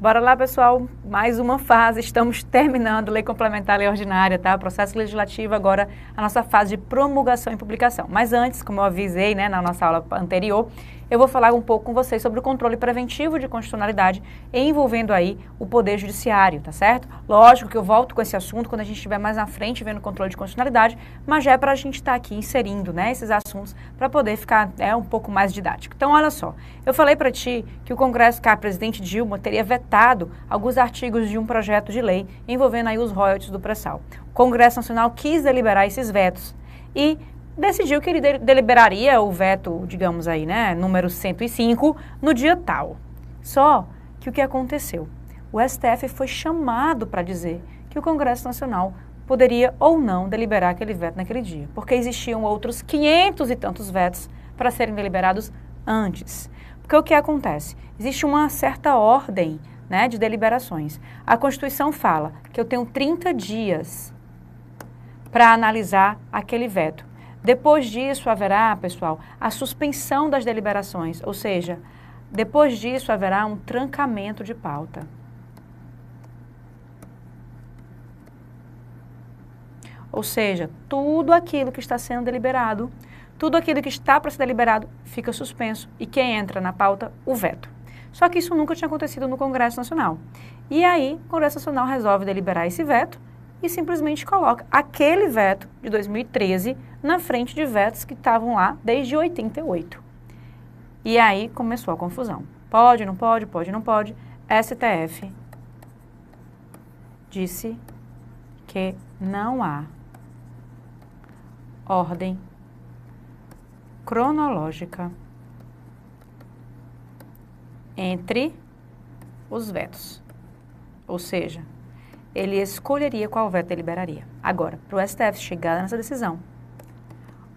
Bora lá, pessoal, mais uma fase, estamos terminando Lei Complementar, Lei Ordinária, tá? Processo legislativo, agora a nossa fase de promulgação e publicação. Mas antes, como eu avisei, né, na nossa aula anterior, eu vou falar um pouco com vocês sobre o controle preventivo de constitucionalidade envolvendo aí o Poder Judiciário, tá certo? Lógico que eu volto com esse assunto quando a gente estiver mais na frente vendo o controle de constitucionalidade, mas já é para a gente estar aqui inserindo, né, esses assuntos para poder ficar um pouco mais didático. Então, olha só, eu falei para ti que o Congresso, que a presidente Dilma teria vetado alguns artigos de um projeto de lei envolvendo aí os royalties do pré-sal. O Congresso Nacional quis deliberar esses vetos e decidiu que ele deliberaria o veto, digamos aí, né, número 105, no dia tal. Só que o que aconteceu? O STF foi chamado para dizer que o Congresso Nacional poderia ou não deliberar aquele veto naquele dia, porque existiam outros 500 e tantos vetos para serem deliberados antes. Porque o que acontece? Existe uma certa ordem, né, de deliberações. A Constituição fala que eu tenho 30 dias para analisar aquele veto. Depois disso haverá, pessoal, a suspensão das deliberações, ou seja, depois disso haverá um trancamento de pauta. Ou seja, tudo aquilo que está sendo deliberado, tudo aquilo que está para ser deliberado fica suspenso e quem entra na pauta? O veto. Só que isso nunca tinha acontecido no Congresso Nacional. E aí, o Congresso Nacional resolve deliberar esse veto e simplesmente coloca aquele veto de 2013 na frente de vetos que estavam lá desde 88. E aí começou a confusão. Pode, não pode, pode, não pode. STF disse que não há ordem cronológica entre os vetos. Ou seja, ele escolheria qual veto deliberaria. Agora, para o STF chegar nessa decisão,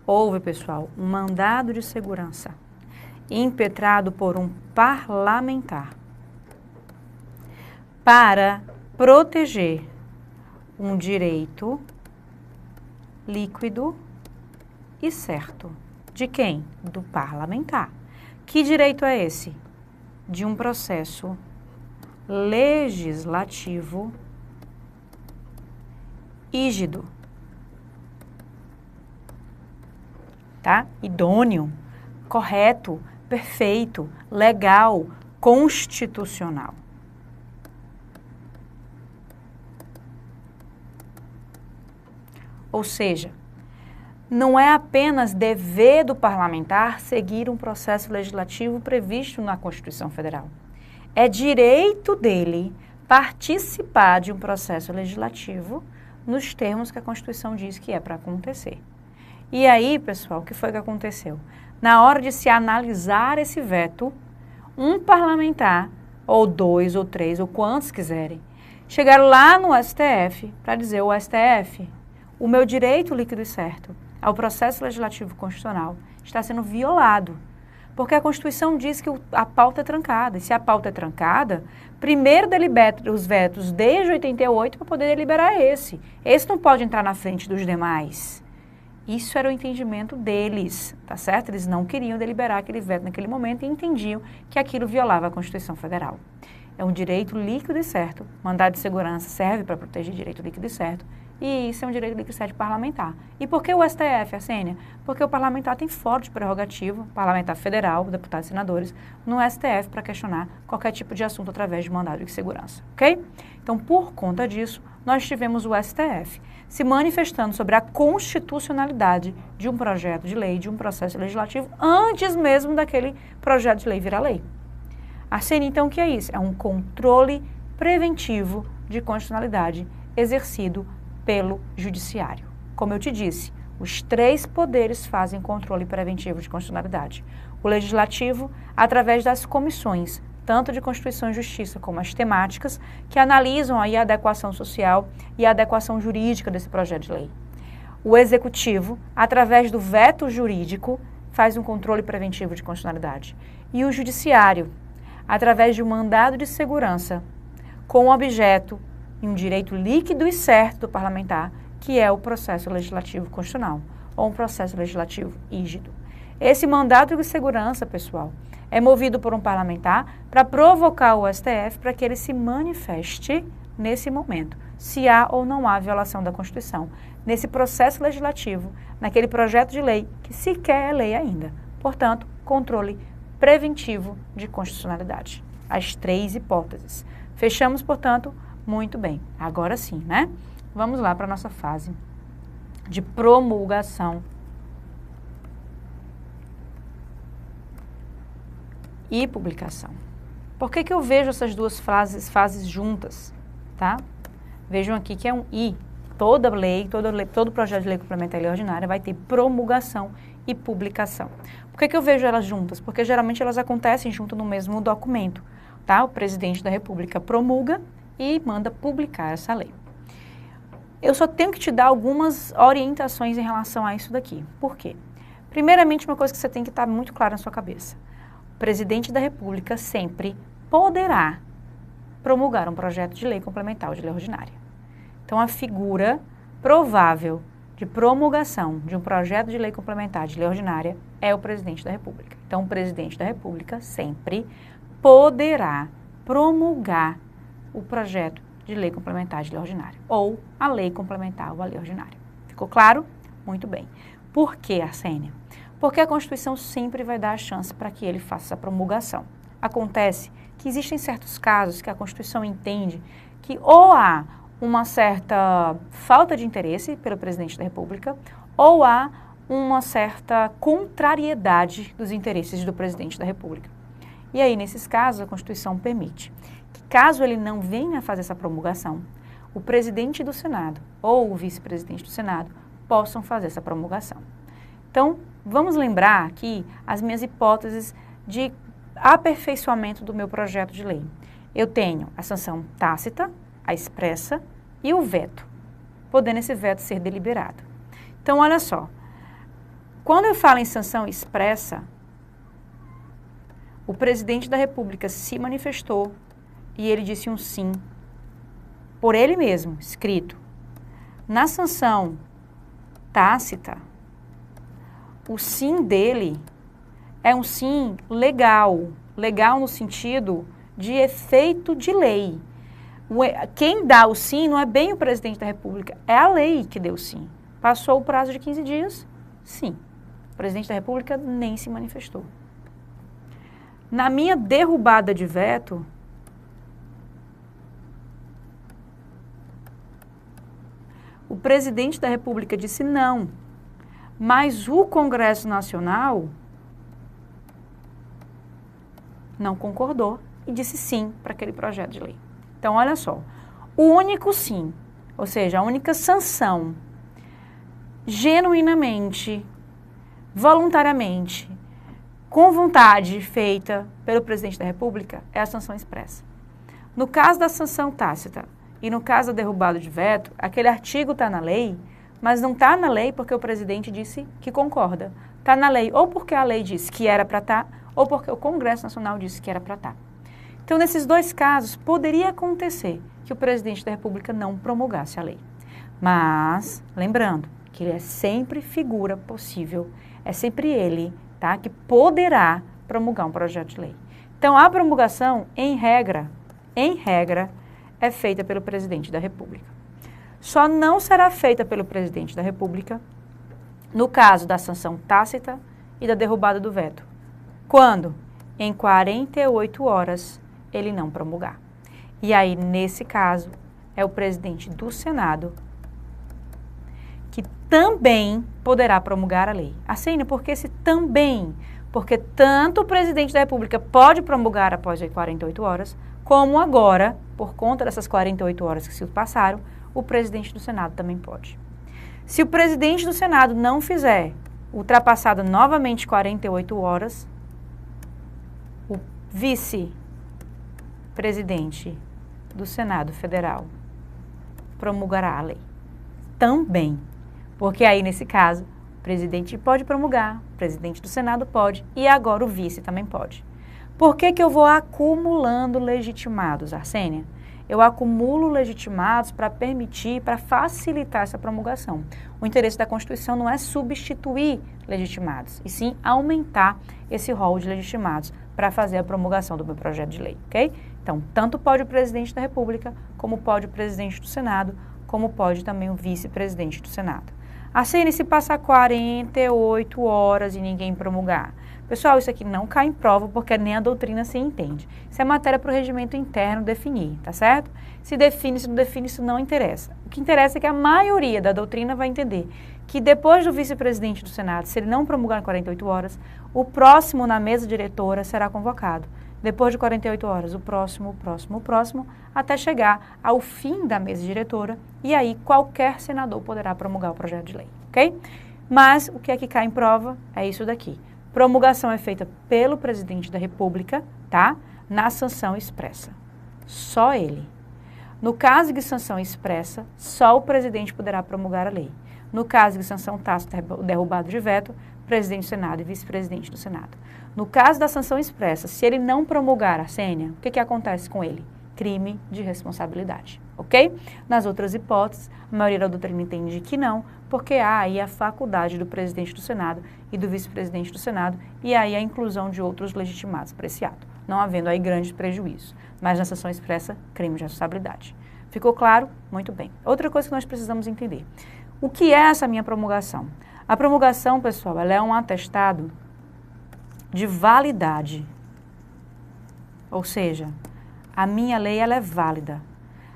houve, pessoal, um mandado de segurança impetrado por um parlamentar para proteger um direito líquido e certo. De quem? Do parlamentar. Que direito é esse? De um processo legislativo rígido, tá? Idôneo, correto, perfeito, legal, constitucional. Ou seja, não é apenas dever do parlamentar seguir um processo legislativo previsto na Constituição Federal. É direito dele participar de um processo legislativo nos termos que a Constituição diz que é para acontecer. E aí, pessoal, o que foi que aconteceu? Na hora de se analisar esse veto, um parlamentar, ou dois, ou três, ou quantos quiserem, chegaram lá no STF para dizer: o STF, o meu direito líquido e certo ao processo legislativo constitucional está sendo violado. Porque a Constituição diz que a pauta é trancada. E se a pauta é trancada, primeiro delibera os vetos desde 88 para poder deliberar esse. Esse não pode entrar na frente dos demais. Isso era o entendimento deles, tá certo? Eles não queriam deliberar aquele veto naquele momento e entendiam que aquilo violava a Constituição Federal. É um direito líquido e certo. Mandado de segurança serve para proteger direito líquido e certo. E isso é um direito líquido e certo parlamentar. E por que o STF, Arsênia? Porque o parlamentar tem forte prerrogativa, parlamentar federal, deputados e senadores, no STF para questionar qualquer tipo de assunto através de mandado de segurança, ok? Então, por conta disso, nós tivemos o STF se manifestando sobre a constitucionalidade de um projeto de lei, de um processo legislativo, antes mesmo daquele projeto de lei virar lei. Arsênia, então, o que é isso? É um controle preventivo de constitucionalidade exercido pelo judiciário. Como eu te disse, os três poderes fazem controle preventivo de constitucionalidade. O legislativo, através das comissões, tanto de Constituição e Justiça como as temáticas, que analisam aí a adequação social e a adequação jurídica desse projeto de lei. O executivo, através do veto jurídico, faz um controle preventivo de constitucionalidade. E o judiciário, através de um mandado de segurança, com objeto e um direito líquido e certo do parlamentar, que é o processo legislativo constitucional, ou um processo legislativo rígido. Esse mandato de segurança, pessoal, é movido por um parlamentar para provocar o STF para que ele se manifeste nesse momento, se há ou não há violação da Constituição, nesse processo legislativo, naquele projeto de lei que sequer é lei ainda. Portanto, controle preventivo de constitucionalidade. As 3 hipóteses. Fechamos, portanto, muito bem. Agora sim, né? Vamos lá para a nossa fase de promulgação e publicação. Por que eu vejo essas duas fases juntas, tá? Vejam aqui que é um I. Todo projeto de lei complementar e lei ordinária vai ter promulgação e publicação. Por que eu vejo elas juntas? Porque geralmente elas acontecem junto no mesmo documento, tá? O presidente da República promulga e manda publicar essa lei. Eu só tenho que te dar algumas orientações em relação a isso daqui. Por quê? Primeiramente, uma coisa que você tem que estar muito clara na sua cabeça. O presidente da República sempre poderá promulgar um projeto de lei complementar ou de lei ordinária. Então, a figura provável de promulgação de um projeto de lei complementar de lei ordinária é o presidente da República. Então, o presidente da República sempre poderá promulgar o projeto de lei complementar de lei ordinária, ou a lei complementar ou a lei ordinária. Ficou claro? Muito bem. Por que, Arsênia? Porque a Constituição sempre vai dar a chance para que ele faça essa promulgação. Acontece que existem certos casos que a Constituição entende que ou há uma certa falta de interesse pelo presidente da República, ou há uma certa contrariedade dos interesses do presidente da República. E aí, nesses casos, a Constituição permite que, caso ele não venha a fazer essa promulgação, o presidente do Senado ou o vice-presidente do Senado possam fazer essa promulgação. Então, vamos lembrar aqui as minhas hipóteses de aperfeiçoamento do meu projeto de lei. Eu tenho a sanção tácita, a expressa e o veto, podendo esse veto ser deliberado. Então, olha só, quando eu falo em sanção expressa, o presidente da República se manifestou e ele disse um sim, por ele mesmo, escrito. Na sanção tácita, o sim dele é um sim legal, legal no sentido de efeito de lei. Quem dá o sim não é bem o presidente da República, é a lei que deu o sim. Passou o prazo de 15 dias, sim. O presidente da República nem se manifestou. Na minha derrubada de veto, o presidente da República disse não, mas o Congresso Nacional não concordou e disse sim para aquele projeto de lei. Então, olha só, o único sim, ou seja, a única sanção, genuinamente, voluntariamente, com vontade feita pelo presidente da República, é a sanção expressa. No caso da sanção tácita e no caso da derrubada de veto, aquele artigo está na lei, mas não está na lei porque o presidente disse que concorda. Está na lei ou porque a lei disse que era para estar, ou porque o Congresso Nacional disse que era para estar. Então, nesses dois casos, poderia acontecer que o presidente da República não promulgasse a lei. Mas, lembrando, que ele é sempre figura possível, é sempre ele, tá, que poderá promulgar um projeto de lei. Então, a promulgação, em regra, é feita pelo presidente da República. Só não será feita pelo presidente da República no caso da sanção tácita e da derrubada do veto. Quando? Em 48 horas ele não promulgar. E aí, nesse caso, é o presidente do Senado que também poderá promulgar a lei. Arsênia, por que esse também? Porque tanto o presidente da República pode promulgar após 48 horas, como agora, por conta dessas 48 horas que se passaram, o presidente do Senado também pode. Se o presidente do Senado não fizer ultrapassado novamente 48 horas, o vice-presidente do Senado Federal promulgará a lei. Também. Porque aí, nesse caso, o presidente pode promulgar, o presidente do Senado pode e agora o vice também pode. Por que eu vou acumulando legitimados, Arsênia? eu acumulo legitimados para permitir, para facilitar essa promulgação. O interesse da Constituição não é substituir legitimados, e sim aumentar esse rol de legitimados para fazer a promulgação do meu projeto de lei, ok? Então, tanto pode o presidente da República, como pode o presidente do Senado, como pode também o vice-presidente do Senado. Assim, se passar 48 horas e ninguém promulgar. Pessoal, isso aqui não cai em prova porque nem a doutrina se entende. Isso é matéria para o regimento interno definir, tá certo? Se define, se não define, isso não interessa. O que interessa é que a maioria da doutrina vai entender que depois do vice-presidente do Senado, se ele não promulgar em 48 horas, o próximo na mesa diretora será convocado. Depois de 48 horas, o próximo, até chegar ao fim da mesa diretora, e aí qualquer senador poderá promulgar o projeto de lei, ok? Mas o que é que cai em prova é isso daqui. Promulgação é feita pelo presidente da República, tá? Na sanção expressa. Só ele. No caso de sanção expressa, só o presidente poderá promulgar a lei. No caso de sanção tácita derrubado de veto, presidente do Senado e vice-presidente do Senado. No caso da sanção expressa, se ele não promulgar a senha, o que acontece com ele? Crime de responsabilidade, ok? Nas outras hipóteses, a maioria da doutrina entende que não, porque há aí a faculdade do presidente do Senado e do vice-presidente do Senado, e aí a inclusão de outros legitimados para esse ato, não havendo aí grandes prejuízos. Mas na sanção expressa, crime de responsabilidade. Ficou claro? Muito bem. Outra coisa que nós precisamos entender. O que é essa minha promulgação? A promulgação, pessoal, ela é um atestado de validade. Ou seja, a minha lei ela é válida.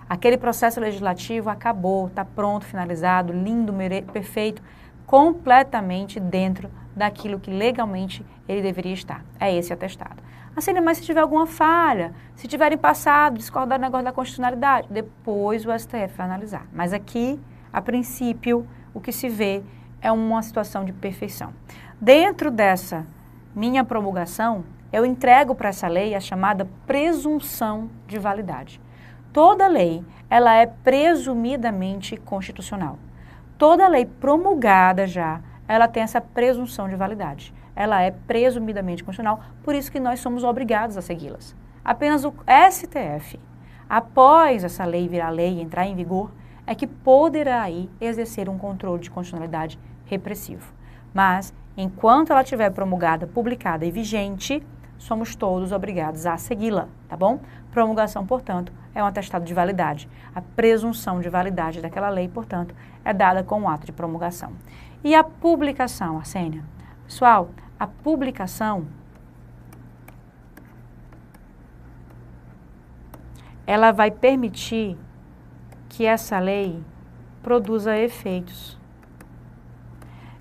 Aquele processo legislativo acabou, está pronto, finalizado, lindo, perfeito, completamente dentro daquilo que legalmente ele deveria estar. É esse atestado. Assim, mas se tiver alguma falha, se tiverem passado, discordar do negócio da constitucionalidade, depois o STF vai analisar. Mas aqui, a princípio, o que se vê é uma situação de perfeição. Dentro dessa minha promulgação, eu entrego para essa lei a chamada presunção de validade. Toda lei, ela é presumidamente constitucional. Toda lei promulgada já, ela tem essa presunção de validade. Ela é presumidamente constitucional, por isso que nós somos obrigados a segui-las. Apenas o STF, após essa lei virar lei e entrar em vigor, é que poderá aí exercer um controle de constitucionalidade repressivo. Mas, enquanto ela estiver promulgada, publicada e vigente, somos todos obrigados a segui-la, tá bom? Promulgação, portanto, é um atestado de validade. A presunção de validade daquela lei, portanto, é dada com o ato de promulgação. E a publicação, Arsênia? Pessoal, a publicação, ela vai permitir que essa lei produza efeitos.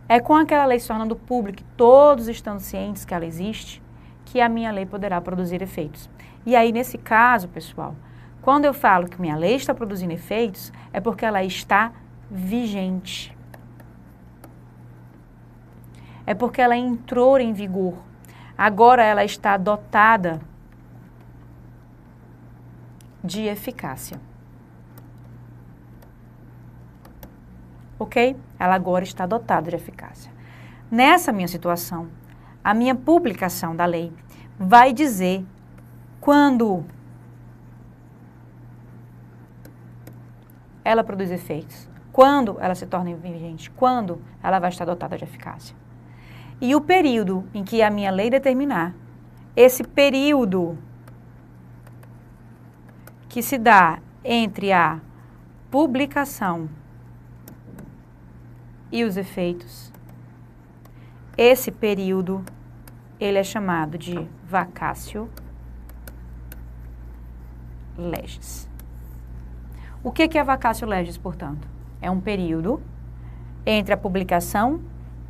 É com aquela lei se tornando pública, todos estando cientes que ela existe, que a minha lei poderá produzir efeitos. E aí, nesse caso, pessoal, quando eu falo que minha lei está produzindo efeitos, é porque ela está vigente. É porque ela entrou em vigor. Agora ela está dotada de eficácia. Ok? Ela agora está dotada de eficácia. Nessa minha situação, a minha publicação da lei vai dizer quando ela produz efeitos, quando ela se torna vigente, quando ela vai estar dotada de eficácia. E o período em que a minha lei determinar, esse período que se dá entre a publicação e os efeitos, esse período, ele é chamado de vacatio legis. O que é vacatio legis, portanto? É um período entre a publicação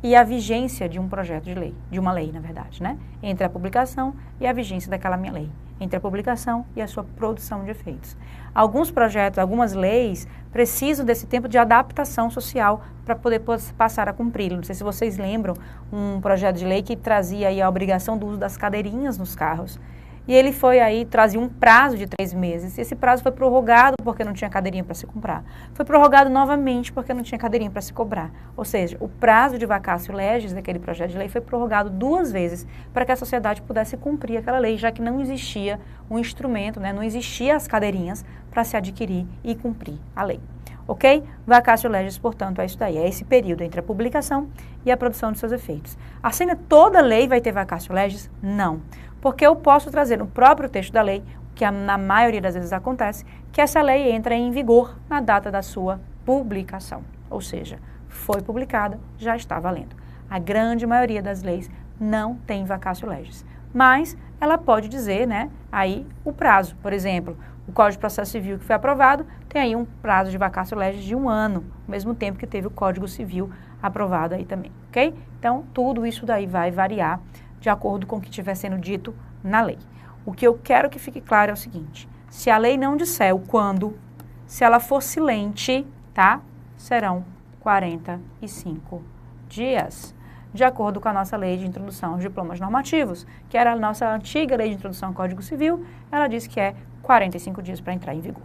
e a vigência de um projeto de lei, de uma lei, na verdade, né? Entre a publicação e a vigência daquela minha lei. Entre a publicação e a sua produção de efeitos. Alguns projetos, algumas leis precisam desse tempo de adaptação social para poder passar a cumpri-lo. Não sei se vocês lembram um projeto de lei que trazia aí a obrigação do uso das cadeirinhas nos carros. e ele foi aí, trazia um prazo de 3 meses. Esse prazo foi prorrogado porque não tinha cadeirinha para se comprar. Foi prorrogado novamente porque não tinha cadeirinha para se cobrar. Ou seja, o prazo de vacatio legis daquele projeto de lei foi prorrogado 2 vezes para que a sociedade pudesse cumprir aquela lei, já que não existia um instrumento, né, não existia as cadeirinhas para se adquirir e cumprir a lei. Ok? Vacatio legis, portanto, é isso daí. É esse período entre a publicação e a produção de seus efeitos. Assim, toda lei vai ter vacatio legis? Não. Porque eu posso trazer no próprio texto da lei, que na maioria das vezes acontece, que essa lei entra em vigor na data da sua publicação. Ou seja, foi publicada, já está valendo. A grande maioria das leis não tem vacatio legis. Mas ela pode dizer, né, aí o prazo. Por exemplo, o Código de Processo Civil que foi aprovado tem aí um prazo de vacatio legis de 1 ano, ao mesmo tempo que teve o Código Civil aprovado aí também, ok? Então, tudo isso daí vai variar de acordo com o que estiver sendo dito na lei. O que eu quero que fique claro é o seguinte, se a lei não disser o quando, se ela for silente, tá? Serão 45 dias. De acordo com a nossa lei de introdução aos diplomas normativos, que era a nossa antiga lei de introdução ao Código Civil, ela diz que é 45 dias para entrar em vigor.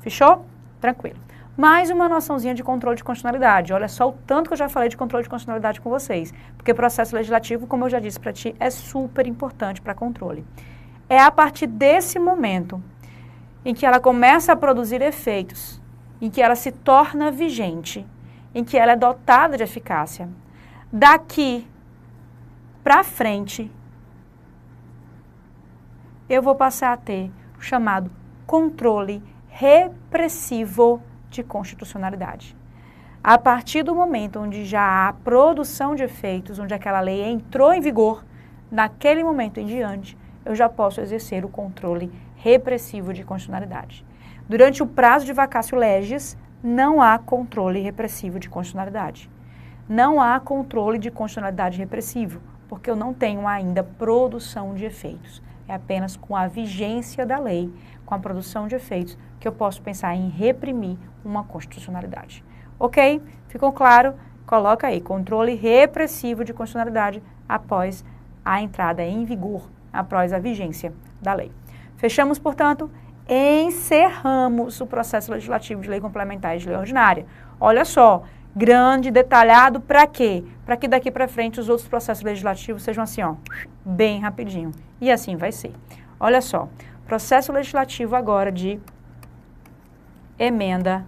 Fechou? Tranquilo. Mais uma noçãozinha de controle de constitucionalidade. Olha só o tanto que eu já falei de controle de constitucionalidade com vocês. Porque processo legislativo, como eu já disse para ti, é super importante para controle. É a partir desse momento em que ela começa a produzir efeitos, em que ela se torna vigente, em que ela é dotada de eficácia. Daqui para frente, eu vou passar a ter o chamado controle repressivo de constitucionalidade. A partir do momento onde já há produção de efeitos, onde aquela lei entrou em vigor, naquele momento em diante, eu já posso exercer o controle repressivo de constitucionalidade. Durante o prazo de vacatio legis, não há controle repressivo de constitucionalidade. Não há controle de constitucionalidade repressivo, porque eu não tenho ainda produção de efeitos. É apenas com a vigência da lei, com a produção de efeitos, que eu posso pensar em reprimir uma constitucionalidade. Ok? Ficou claro? Coloca aí, controle repressivo de constitucionalidade após a entrada em vigor, após a vigência da lei. Fechamos, portanto, encerramos o processo legislativo de lei complementar e de lei ordinária. Olha só, grande, detalhado, para quê? Para que daqui para frente os outros processos legislativos sejam assim, ó, bem rapidinho. E assim vai ser. Olha só, processo legislativo agora de emenda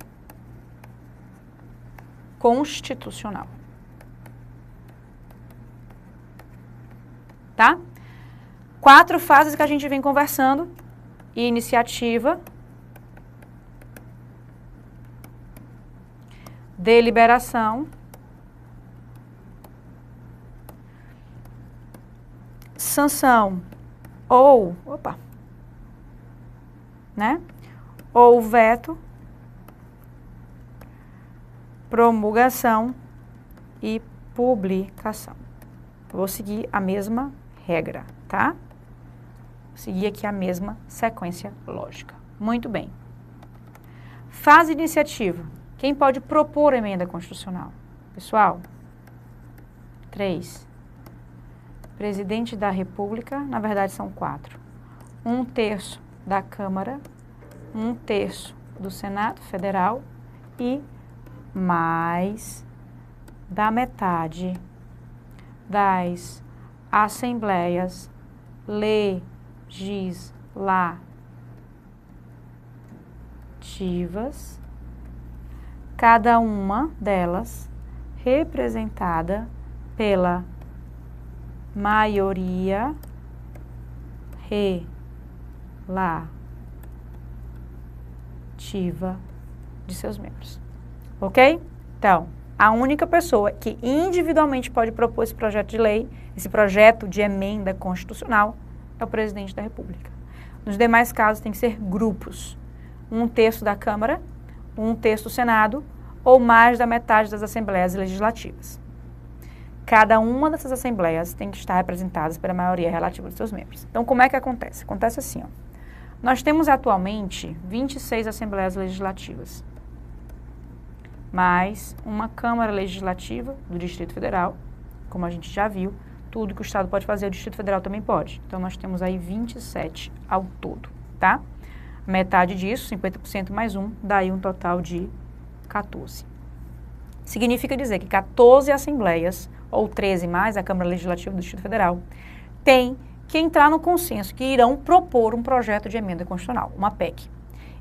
constitucional. Tá? 4 fases que a gente vem conversando. Iniciativa, deliberação, sanção ou, ou veto, promulgação e publicação. Vou seguir a mesma regra, tá? Vou seguir aqui a mesma sequência lógica. Muito bem. Fase de iniciativa. Quem pode propor emenda constitucional? Pessoal, 3. Presidente da República, na verdade são 4. 1/3 da Câmara, 1/3 do Senado Federal e mais da metade das assembleias legislativas, cada uma delas representada pela maioria relativa de seus membros. Ok? Então, a única pessoa que individualmente pode propor esse projeto de lei, esse projeto de emenda constitucional, é o presidente da República. Nos demais casos, tem que ser grupos. 1/3 da Câmara, 1/3 do Senado, ou mais da metade das assembleias legislativas. Cada uma dessas assembleias tem que estar representadas pela maioria relativa dos seus membros. Então, como é que acontece? Acontece assim, ó. Nós temos atualmente 26 assembleias legislativas, mais uma Câmara Legislativa do Distrito Federal, como a gente já viu, tudo que o Estado pode fazer, o Distrito Federal também pode. Então, nós temos aí 27 ao todo, tá? Metade disso, 50% mais um, dá aí um total de 14. Significa dizer que 14 assembleias, ou 13 mais a Câmara Legislativa do Distrito Federal, tem que entrar no consenso que irão propor um projeto de emenda constitucional, uma PEC.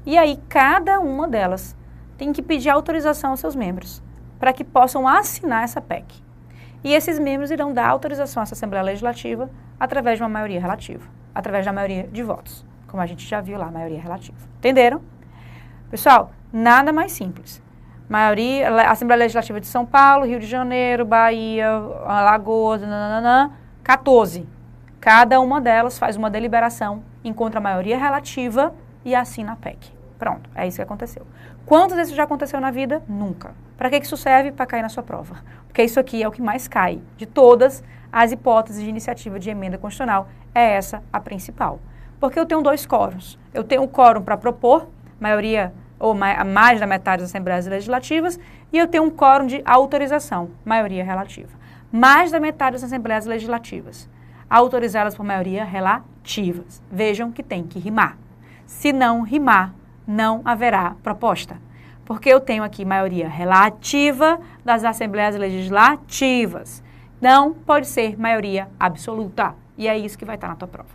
E aí, cada uma delas tem que pedir autorização aos seus membros para que possam assinar essa PEC. E esses membros irão dar autorização a essa Assembleia Legislativa através de uma maioria relativa, através da maioria de votos, como a gente já viu lá, maioria relativa. Entenderam? Pessoal, nada mais simples. Maioria, Assembleia Legislativa de São Paulo, Rio de Janeiro, Bahia, Alagoas, 14. Cada uma delas faz uma deliberação, encontra a maioria relativa e assina a PEC. Pronto, é isso que aconteceu. Quantas vezes isso já aconteceu na vida? Nunca. Para que isso serve? Para cair na sua prova. Porque isso aqui é o que mais cai de todas as hipóteses de iniciativa de emenda constitucional. É essa a principal. Porque eu tenho 2 quórums. Eu tenho um quórum para propor, maioria ou mais da metade das Assembleias Legislativas, e eu tenho um quórum de autorização, maioria relativa. Mais da metade das Assembleias Legislativas, autorizadas por maioria relativas. Vejam que tem que rimar. Se não rimar, não haverá proposta. Porque eu tenho aqui maioria relativa das Assembleias Legislativas. Não pode ser maioria absoluta. E é isso que vai estar na tua prova.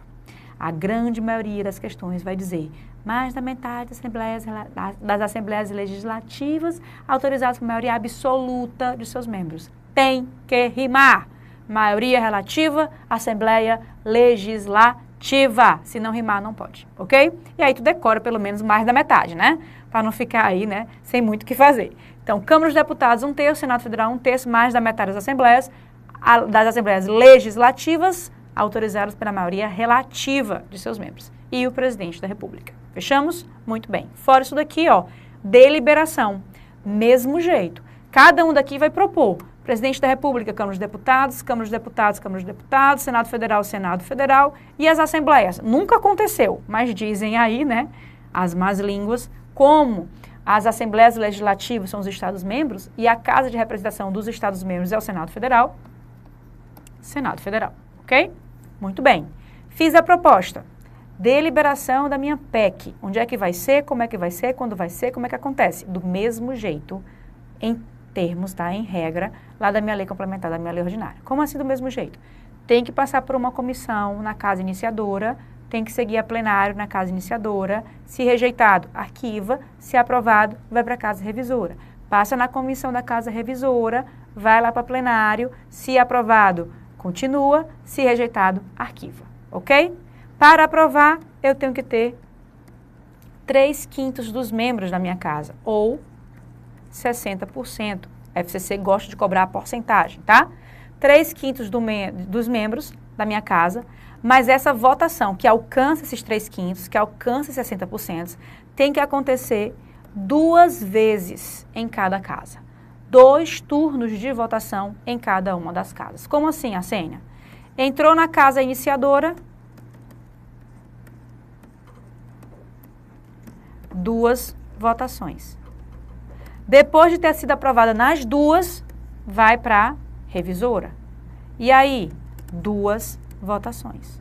A grande maioria das questões vai dizer mais da metade das Assembleias Legislativas autorizadas por maioria absoluta de seus membros. Tem que rimar. Maioria relativa, Assembleia Legislativa. Se não rimar, não pode, ok? E aí tu decora pelo menos mais da metade, né? Para não ficar aí, né, sem muito o que fazer. Então, Câmara dos Deputados, 1/3, Senado Federal, 1/3, mais da metade das Assembleias Legislativas, autorizadas pela maioria relativa de seus membros. E o Presidente da República. Fechamos? Muito bem. Fora isso daqui, ó, deliberação. Mesmo jeito. Cada um daqui vai propor. Presidente da República, Câmara dos Deputados, Câmara dos Deputados, Câmara dos Deputados, Senado Federal, Senado Federal e as Assembleias. Nunca aconteceu, mas dizem aí, né, as más línguas, como as Assembleias Legislativas são os Estados-membros e a Casa de Representação dos Estados-membros é o Senado Federal. Senado Federal, ok? Muito bem. Fiz a proposta. Deliberação da minha PEC. Onde é que vai ser, como é que vai ser, quando vai ser, como é que acontece? Do mesmo jeito, em termos, tá? Em regra, lá da minha lei complementar, da minha lei ordinária. Como assim do mesmo jeito? Tem que passar por uma comissão na casa iniciadora, tem que seguir a plenário na casa iniciadora, se rejeitado, arquiva, se aprovado, vai para a casa revisora. Passa na comissão da casa revisora, vai lá para plenário, se aprovado, continua, se rejeitado, arquiva, ok? Para aprovar, eu tenho que ter 3/5 dos membros da minha casa, ou 60%. A FCC gosta de cobrar a porcentagem, tá? 3/5 dos membros da minha casa, mas essa votação que alcança esses 3/5, que alcança 60%, tem que acontecer 2 vezes em cada casa. 2 turnos de votação em cada uma das casas. Como assim, Arsênia? Entrou na casa iniciadora, 2 votações. Depois de ter sido aprovada nas 2, vai para a revisora. E aí, 2 votações.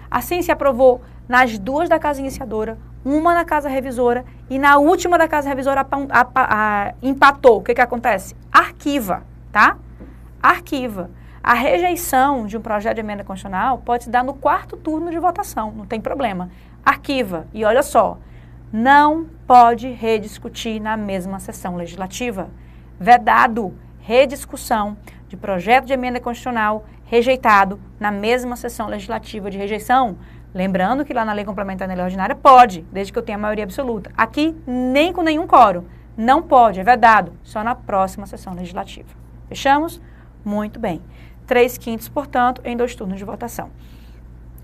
Assim se aprovou nas 2 da casa iniciadora, uma na casa revisora e na última da casa revisora empatou. O que acontece? Arquiva, tá? Arquiva. A rejeição de um projeto de emenda constitucional pode se dar no 4º turno de votação, não tem problema. Arquiva. E olha só, não pode rediscutir na mesma sessão legislativa. Vedado rediscussão de projeto de emenda constitucional rejeitado na mesma sessão legislativa de rejeição. Lembrando que lá na lei complementar e na lei ordinária pode, desde que eu tenha maioria absoluta. Aqui, nem com nenhum quórum. Não pode, é vedado, só na próxima sessão legislativa. Fechamos? Muito bem. 3/5, portanto, em 2 turnos de votação.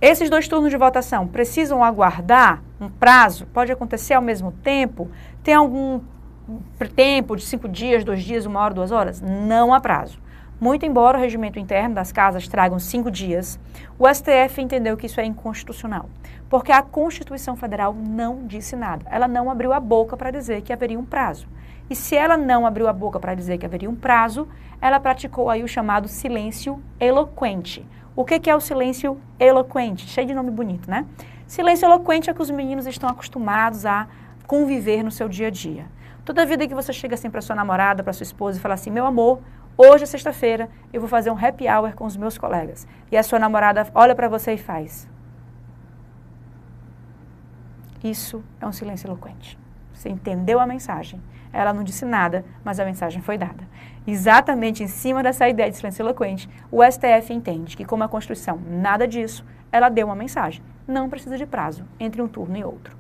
Esses 2 turnos de votação precisam aguardar um prazo? Pode acontecer ao mesmo tempo? Tem algum tempo de 5 dias, 2 dias, 1 hora, 2 horas? Não há prazo. Muito embora o regimento interno das casas tragam 5 dias, o STF entendeu que isso é inconstitucional, porque a Constituição Federal não disse nada. Ela não abriu a boca para dizer que haveria um prazo. E se ela não abriu a boca para dizer que haveria um prazo, ela praticou aí o chamado silêncio eloquente. O que é o silêncio eloquente? Cheio de nome bonito, né? Silêncio eloquente é que os meninos estão acostumados a conviver no seu dia a dia. Toda vida que você chega assim para sua namorada, para sua esposa e fala assim, meu amor, hoje é sexta-feira, eu vou fazer um happy hour com os meus colegas. E a sua namorada olha para você e faz. Isso é um silêncio eloquente. Você entendeu a mensagem. Ela não disse nada, mas a mensagem foi dada. Exatamente em cima dessa ideia de silêncio eloquente, o STF entende que, como a Constituição nada disso, ela deu uma mensagem. Não precisa de prazo entre um turno e outro.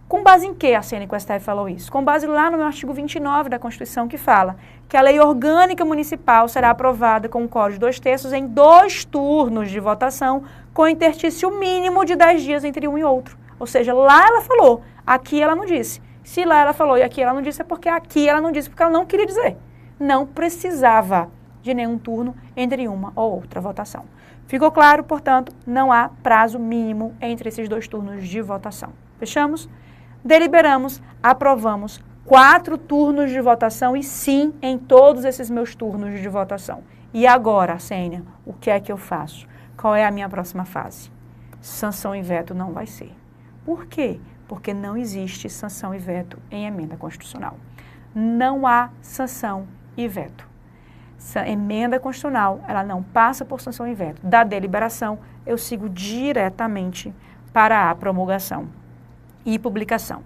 Com base em que a CNE e o STF falou isso? Com base lá no artigo 29 da Constituição, que fala que a lei orgânica municipal será aprovada com um quórum de 2/3 em 2 turnos de votação, com interstício mínimo de 10 dias entre um e outro. Ou seja, lá ela falou, aqui ela não disse. Se lá ela falou e aqui ela não disse, é porque aqui ela não disse, porque ela não queria dizer. Não precisava de nenhum turno entre uma ou outra votação. Ficou claro, portanto, não há prazo mínimo entre esses 2 turnos de votação. Fechamos? Deliberamos, aprovamos 4 turnos de votação e sim em todos esses meus turnos de votação. E agora, Sênia, o que é que eu faço? Qual é a minha próxima fase? Sanção e veto não vai ser. Por quê? Porque não existe sanção e veto em emenda constitucional. Não há sanção e veto. Essa emenda constitucional, ela não passa por sanção e veto. Da deliberação, eu sigo diretamente para a promulgação e publicação.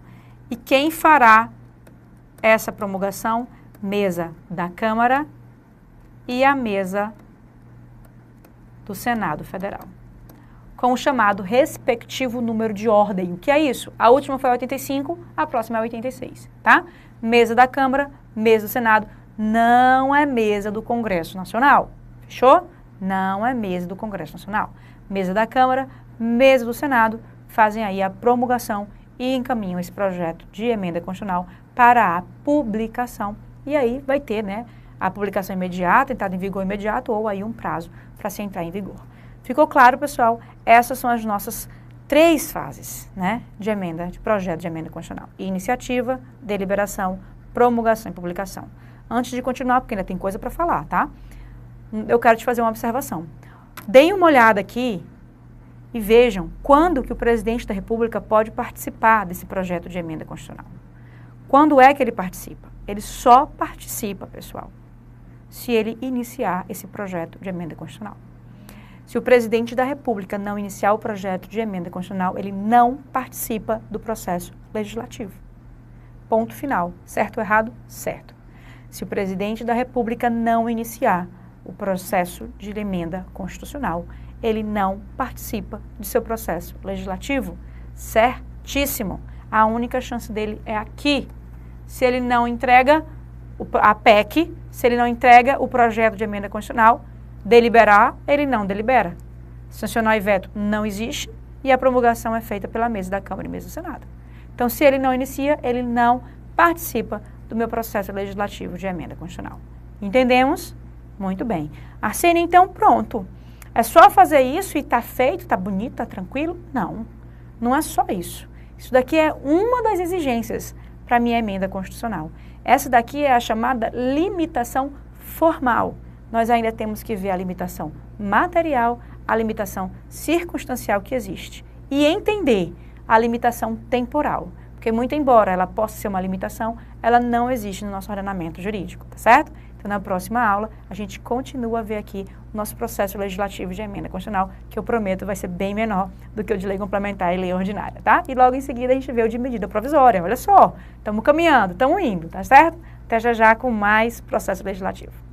E quem fará essa promulgação? Mesa da Câmara e a mesa do Senado Federal, com o chamado respectivo número de ordem. O que é isso? A última foi a 85, a próxima é a 86, tá? Mesa da Câmara, mesa do Senado, não é mesa do Congresso Nacional, fechou? Não é mesa do Congresso Nacional. Mesa da Câmara, mesa do Senado, fazem aí a promulgação e encaminham esse projeto de emenda constitucional para a publicação. E aí vai ter, né, a publicação imediata, entrada em vigor imediato, ou aí um prazo para se entrar em vigor. Ficou claro, pessoal? Essas são as nossas 3 fases, né, de emenda, de projeto de emenda constitucional. Iniciativa, deliberação, promulgação e publicação. Antes de continuar, porque ainda tem coisa para falar, tá? Eu quero te fazer uma observação. Deem uma olhada aqui e vejam quando que o presidente da República pode participar desse projeto de emenda constitucional. Quando é que ele participa? Ele só participa, pessoal, se ele iniciar esse projeto de emenda constitucional. Se o presidente da República não iniciar o projeto de emenda constitucional, ele não participa do processo legislativo. Ponto final. Certo ou errado? Certo. Se o presidente da República não iniciar o processo de emenda constitucional, ele não participa do seu processo legislativo. Certíssimo. A única chance dele é aqui. Se ele não entrega a PEC, se ele não entrega o projeto de emenda constitucional, deliberar, ele não delibera. Sancionar e veto não existe e a promulgação é feita pela mesa da Câmara e mesa do Senado. Então, se ele não inicia, ele não participa do meu processo legislativo de emenda constitucional. Entendemos? Muito bem. Arsênia, então, pronto. É só fazer isso e tá feito, tá bonito, tá tranquilo? Não, não é só isso. Isso daqui é uma das exigências para a minha emenda constitucional. Essa daqui é a chamada limitação formal. Nós ainda temos que ver a limitação material, a limitação circunstancial que existe e entender a limitação temporal, porque muito embora ela possa ser uma limitação, ela não existe no nosso ordenamento jurídico, tá certo? Então, na próxima aula, a gente continua a ver aqui o nosso processo legislativo de emenda constitucional, que eu prometo vai ser bem menor do que o de lei complementar e lei ordinária, tá? E logo em seguida a gente vê o de medida provisória, olha só, estamos caminhando, estamos indo, tá certo? Até já já com mais processo legislativo.